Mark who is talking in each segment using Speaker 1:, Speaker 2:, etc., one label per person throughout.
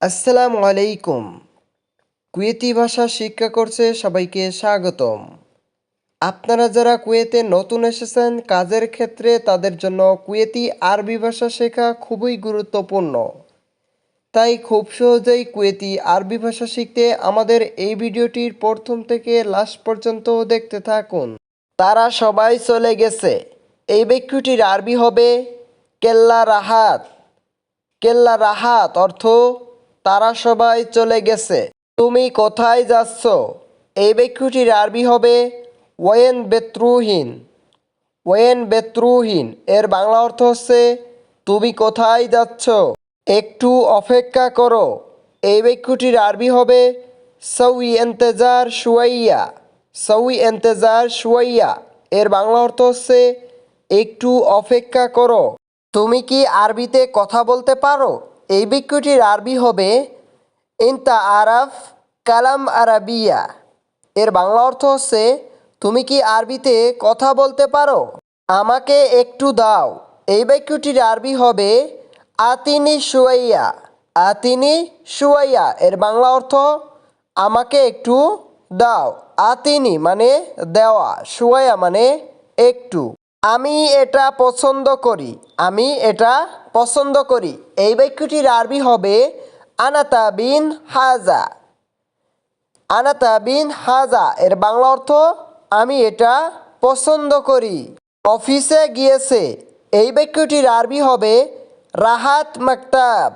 Speaker 1: আসসালামু আলাইকুম। কুয়েতি ভাষা শিক্ষা কোর্সে সবাইকে স্বাগতম। আপনারা যারা কুয়েতে নতুন এসেছেন কাজের ক্ষেত্রে তাদের জন্য কুয়েতি আরবি ভাষা শেখা খুবই গুরুত্বপূর্ণ। তাই খুব সহজেই কুয়েতি আরবি ভাষা শিখতে আমাদের এই ভিডিওটির প্রথম থেকে লাস্ট পর্যন্ত দেখতে থাকুন। তারা সবাই চলে গেছে। এই বাক্যটির আরবি হবে কেল্লা রাহাত। কেল্লা রাহাত অর্থ তারা সবাই চলে গেছে। তুমি কোথায় যাচ্ছ? এই বাক্যটির আরবি হবে ওয়েন বেত্রুহীন। ওয়েন বেত্রুহীন এর বাংলা অর্থ হচ্ছে তুমি কোথায় যাচ্ছ? একটু অপেক্ষা করো। এই বাক্যটির আরবি হবে সউই এন্তেজার শুয়াইয়া। সউই এন্তেজার শুয়াইয়া এর বাংলা অর্থ হচ্ছে একটু অপেক্ষা করো। তুমি কি আরবিতে কথা বলতে পারো? এই বাক্যটির আরবি হবে ইনতা আরাফ কালাম আরাবিয়া। এর বাংলা অর্থ হচ্ছে তুমি কি আরবিতে কথা বলতে পারো? আমাকে একটু দাও। এই বাক্যটির আরবি হবে আতিনি শুয়াইয়া। আতিনি শুয়াইয়া এর বাংলা অর্থ আমাকে একটু দাও। আতিনি মানে দেওয়া, শুয়াইয়া মানে একটু। আমি এটা পছন্দ করি। আমি এটা পছন্দ করি। এই বাক্যটির আরবি হবে আনাতা বিন হাজা। আনাতা বিন হাজা এর বাংলা অর্থ আমি এটা পছন্দ করি। অফিসে গিয়েছে। এই বাক্যটির আরবি হবে রাহাত মাকতাব।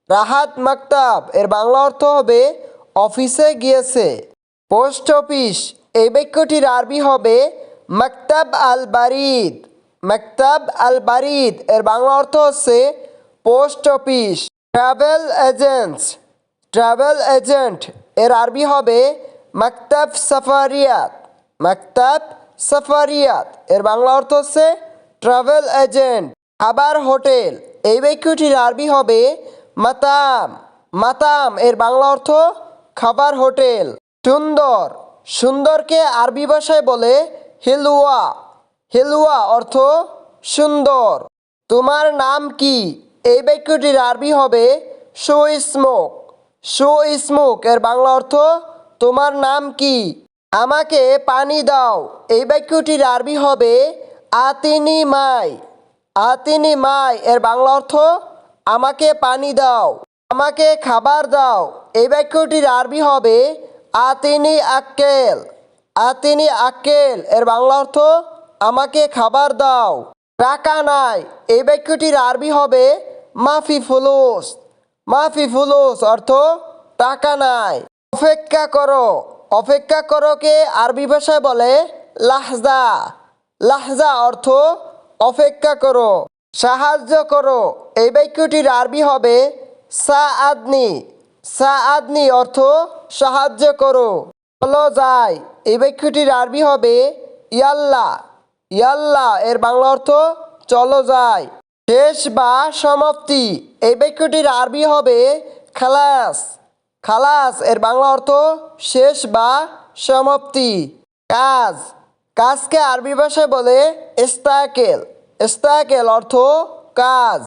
Speaker 1: রাহাত মাকতাব এর বাংলা অর্থ হবে অফিসে গিয়েছে। Post office. এই বাক্যটির আরবি হবে মাকতাব আল বারিদ। মাকতাব আল বারিদ এর বাংলা অর্থ হচ্ছে post office. Travel agents. Travel agent এর আরবি হবে মাকতাব সাফারিয়াত। মাকতাব সাফারিয়াত এর বাংলা অর্থ হচ্ছে ট্রাভেল এজেন্ট। খাবার হোটেল। এই বাক্যটির আরবি হবে মাতাম। মাতাম এর বাংলা অর্থ খাবার হোটেল। সুন্দর। সুন্দরকে আরবি ভাষায় বলে হিলুয়া। হিলুয়া অর্থ সুন্দর। তোমার নাম কি? এই বাক্যটির আরবি হবে শো স্মোক। শো স্মোক এর বাংলা অর্থ তোমার নাম কি? আমাকে পানি দাও। এই বাক্যটির আরবি হবে আতিনি মাই। আতিনি মাই এর বাংলা অর্থ আমাকে পানি দাও। আমাকে খাবার দাও। এই বাক্যটির আরবি হবে আতিনি আক্কেল। আতিনি আক্কেল এর বাংলা অর্থ আমাকে খাবার দাও। টাকা নাই। এই বাক্যটির আরবি হবে মাফি ফুলুস। মাফি ফুলুস অর্থ টাকা নাই। অপেক্ষা করো। অপেক্ষা করোকে আরবি ভাষায় বলে লাহজা। লাহজা অর্থ অপেক্ষা করো। সাহায্য করো। এই বাক্যটির আরবি হবে সাআদনি। সাআদনি অর্থ সাহায্য করো। চলো যাই। এই বাক্যটির আরবি হবে ইয়াল্লা। ইয়াল্লা এর বাংলা অর্থ চলো যাই। শেষ বা সমাপ্তি। এই বাক্যটির আরবি হবে খালাস। খালাস এর বাংলা অর্থ শেষ বা সমাপ্তি। কাজ। কাজকে আরবি ভাষায় বলে ইস্তাকেল। ইস্তাকেল অর্থ কাজ।